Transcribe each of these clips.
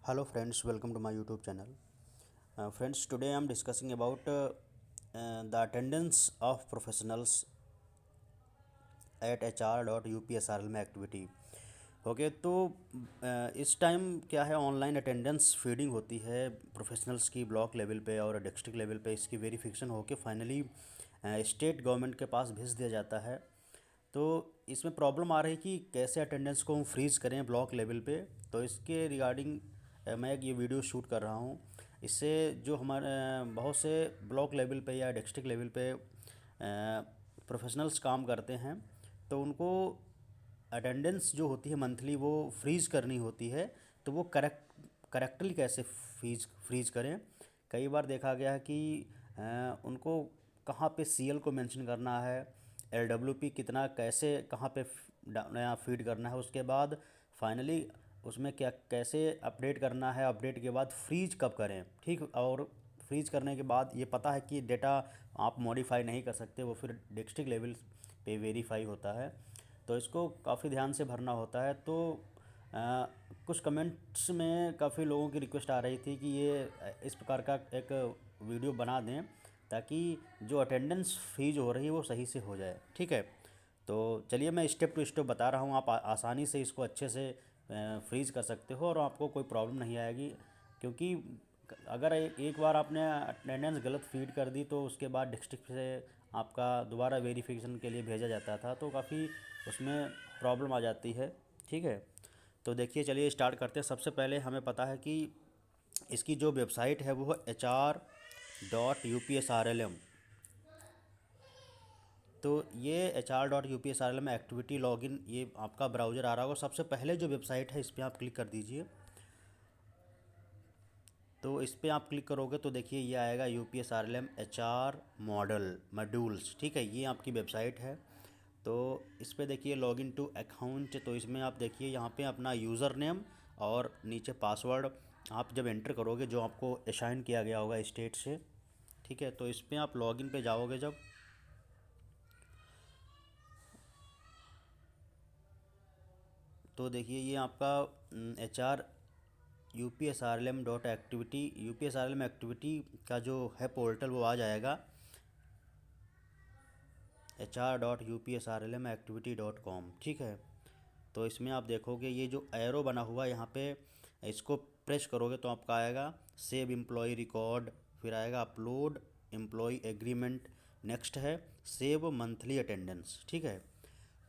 Hello friends, welcome to my YouTube channel. Friends, today I am discussing about the attendance of professionals at hr.upsrl में activity. Okay तो इस time क्या है, online attendance feeding होती है professionals की block level पे और डिस्ट्रिक्ट लेवल पे। इसकी वेरिफिकेशन होके फाइनली स्टेट गवर्नमेंट के पास भेज दिया जाता है। तो इसमें प्रॉब्लम आ रही कि कैसे अटेंडेंस को हम फ्रीज़ करें ब्लॉक लेवल पे। तो इसके रिगार्डिंग मैं ये वीडियो शूट कर रहा हूँ। इससे जो हमारे बहुत से ब्लॉक लेवल पे या डिस्ट्रिक्ट लेवल पे प्रोफेशनल्स काम करते हैं, तो उनको अटेंडेंस जो होती है मंथली वो फ्रीज़ करनी होती है। तो वो करेक्टली कैसे फ्रीज़ करें। कई बार देखा गया है कि उनको कहाँ पे सीएल को मेंशन करना है, एलडब्ल्यूपी कितना कैसे कहाँ पे नया फीड करना है, उसके बाद फाइनली उसमें क्या कैसे अपडेट करना है, अपडेट के बाद फ्रीज कब करें। ठीक, और फ्रीज करने के बाद ये पता है कि डेटा आप मॉडिफाई नहीं कर सकते, वो फिर डिस्ट्रिक्ट लेवल पे वेरीफाई होता है। तो इसको काफ़ी ध्यान से भरना होता है। तो अ, कुछ कमेंट्स में काफ़ी लोगों की रिक्वेस्ट आ रही थी कि ये इस प्रकार का एक वीडियो बना दें ताकि जो अटेंडेंस फीस हो रही है वो सही से हो जाए। ठीक है, तो चलिए मैं स्टेप टू स्टेप बता रहा हूँ। आप आसानी से इसको अच्छे से फ्रीज़ कर सकते हो और आपको कोई प्रॉब्लम नहीं आएगी। क्योंकि अगर एक बार आपने अटेंडेंस गलत फीड कर दी तो उसके बाद डिस्ट्रिक्ट से आपका दोबारा वेरिफिकेशन के लिए भेजा जाता था, तो काफ़ी उसमें प्रॉब्लम आ जाती है। ठीक है, तो देखिए चलिए स्टार्ट करते हैं। सबसे पहले हमें पता है कि इसकी जो वेबसाइट है वो है HR.UPSRLM। तो ये HR.UPSRLM में एक्टिविटी लॉगिन, ये आपका ब्राउज़र आ रहा होगा। सबसे पहले जो वेबसाइट है इस पर आप क्लिक कर दीजिए। तो इस पर आप क्लिक करोगे तो देखिए ये आएगा UPSRLM HR मॉड्यूल्स। ठीक है, ये आपकी वेबसाइट है। तो इस पर देखिए लॉगिन टू अकाउंट। तो इसमें आप देखिए यहाँ पे अपना यूज़र नेम और नीचे पासवर्ड आप जब एंटर करोगे जो आपको असाइन किया गया होगा स्टेट से। ठीक है, तो इस पर आप लॉगिन पे जाओगे जब, तो देखिए ये आपका HR.UPSRLM.एक्टिविटी UPSRLM एक्टिविटी का जो है पोर्टल वो आ जाएगा HR.UPSRLM.activity.com। ठीक है, तो इसमें आप देखोगे ये जो एरो बना हुआ है यहाँ पे, इसको प्रेस करोगे तो आपका आएगा सेव एम्प्लॉय रिकॉर्ड, फिर आएगा अपलोड एम्प्लॉय एग्रीमेंट, नेक्स्ट है सेव मंथली अटेंडेंस। ठीक है,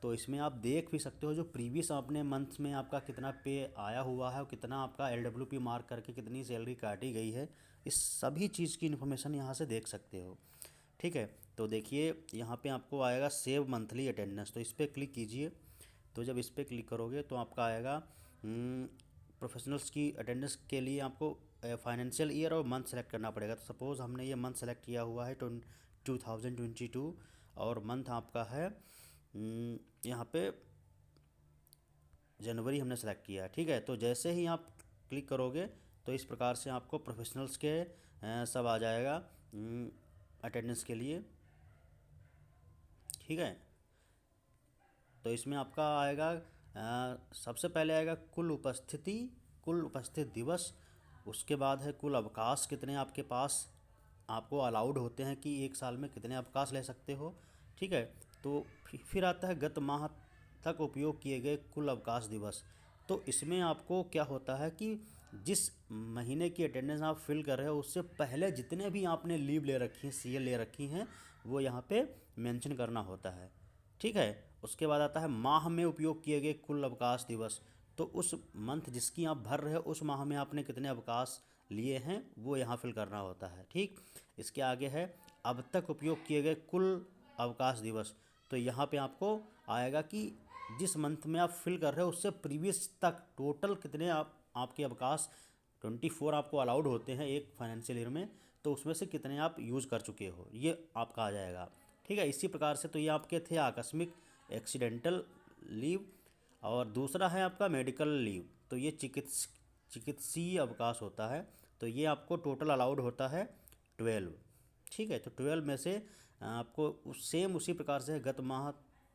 तो इसमें आप देख भी सकते हो जो प्रीवियस आपने मंथ में आपका कितना पे आया हुआ है और कितना आपका एलडब्ल्यूपी मार्क करके कितनी सैलरी काटी गई है। इस सभी चीज़ की इन्फॉर्मेशन यहाँ से देख सकते हो। ठीक है, तो देखिए यहाँ पे आपको आएगा सेव मंथली अटेंडेंस, तो इस पर क्लिक कीजिए। तो जब इस पर क्लिक करोगे तो आपका आएगा प्रोफेशनल्स की अटेंडेंस के लिए आपको फाइनेंशियल ईयर और मंथ सेलेक्ट करना पड़ेगा। तो सपोज़ हमने ये मंथ सेलेक्ट किया हुआ है 2022 और मंथ आपका है यहाँ पे जनवरी हमने सेलेक्ट किया है। ठीक है, तो जैसे ही आप क्लिक करोगे तो इस प्रकार से आपको प्रोफेशनल्स के सब आ जाएगा अटेंडेंस के लिए। ठीक है, तो इसमें आपका आएगा सबसे पहले आएगा कुल उपस्थित दिवस। उसके बाद है कुल अवकाश कितने आपके पास आपको अलाउड होते हैं कि एक साल में कितने अवकाश ले सकते हो। ठीक है, तो फिर आता है गत माह तक उपयोग किए गए कुल अवकाश दिवस। तो इसमें आपको क्या होता है कि जिस महीने की अटेंडेंस आप फिल कर रहे हो उससे पहले जितने भी आपने लीव ले रखी हैं, सीएल ले रखी हैं, वो यहाँ पे मेंशन करना होता है। ठीक है, उसके बाद आता है माह में उपयोग किए गए कुल अवकाश दिवस। तो उस मंथ जिसकी आप भर रहे हो उस माह में आपने कितने अवकाश लिए हैं वो यहाँ फिल करना होता है। ठीक, इसके आगे है अब तक उपयोग किए गए कुल अवकाश दिवस। तो यहाँ पे आपको आएगा कि जिस मंथ में आप फिल कर रहे हो उससे प्रीवियस तक टोटल कितने आपके अवकाश 24 आपको अलाउड होते हैं एक फाइनेंशियल ईयर में, तो उसमें से कितने आप यूज़ कर चुके हो ये आपका आ जाएगा। ठीक है, इसी प्रकार से तो ये आपके थे आकस्मिक एक्सीडेंटल लीव, और दूसरा है आपका मेडिकल लीव। तो ये चिकित्सीय अवकाश होता है। तो ये आपको टोटल अलाउड होता है 12। ठीक है, तो 12 में से आपको सेम उसी प्रकार से गत माह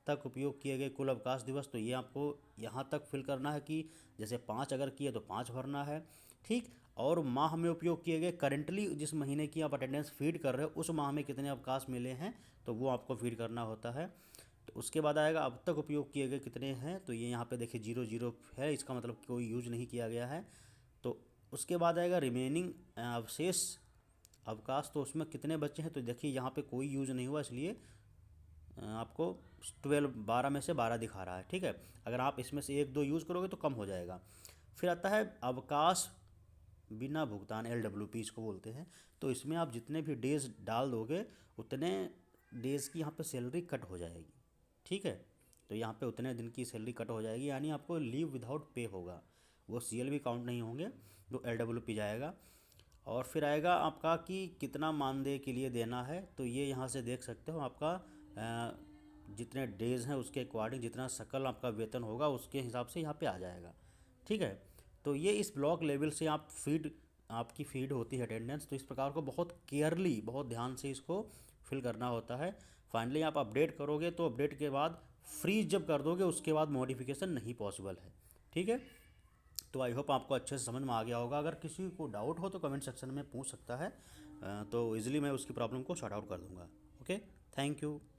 तक उपयोग किए गए कुल अवकाश दिवस, तो ये आपको यहाँ तक फिल करना है कि जैसे 5 अगर किए तो 5 भरना है, ठीक। और माह में उपयोग किए गए, करेंटली जिस महीने की आप अटेंडेंस फीड कर रहे हो उस माह में कितने अवकाश मिले हैं तो वो आपको फीड करना होता है। तो उसके बाद आएगा अब तक उपयोग किए गए कितने हैं, तो ये यहाँ पे देखिए 0 0 है, इसका मतलब कोई यूज नहीं किया गया है। तो उसके बाद आएगा रिमेनिंग अवशेष अवकाश, तो उसमें कितने बचे हैं, तो देखिए यहाँ पे कोई यूज नहीं हुआ, इसलिए आपको 12 में से 12 दिखा रहा है, ठीक है। अगर आप इसमें से 1 2 यूज़ करोगे तो कम हो जाएगा। फिर आता है अवकाश बिना भुगतान, LWP इसको बोलते हैं। तो इसमें आप जितने भी डेज डाल दोगे उतने डेज़ की यहाँ पे सैलरी कट हो जाएगी, ठीक है। तो यहाँ पे उतने दिन की सैलरी कट हो जाएगी, यानी आपको लीव विदाउट पे होगा, वो CL भी काउंट नहीं होंगे, तो LWP जाएगा। और फिर आएगा आपका कि कितना मानदेय के लिए देना है, तो ये यहाँ से देख सकते हो आपका जितने डेज़ हैं उसके अकॉर्डिंग जितना सकल आपका वेतन होगा उसके हिसाब से यहाँ पे आ जाएगा, ठीक है। तो ये इस ब्लॉक लेवल से आप आपकी फीड होती है अटेंडेंस, तो इस प्रकार को बहुत केयरली, बहुत ध्यान से इसको फिल करना होता है। फाइनली आप अपडेट करोगे तो अपडेट के बाद फ्रीज जब कर दोगे उसके बाद मॉडिफिकेशन नहीं पॉसिबल है, ठीक है। तो आई होप आपको अच्छे से समझ में आ गया होगा। अगर किसी को डाउट हो तो कमेंट सेक्शन में पूछ सकता है, तो इजीली मैं उसकी प्रॉब्लम को सॉर्ट आउट कर दूंगा। Okay, thank you.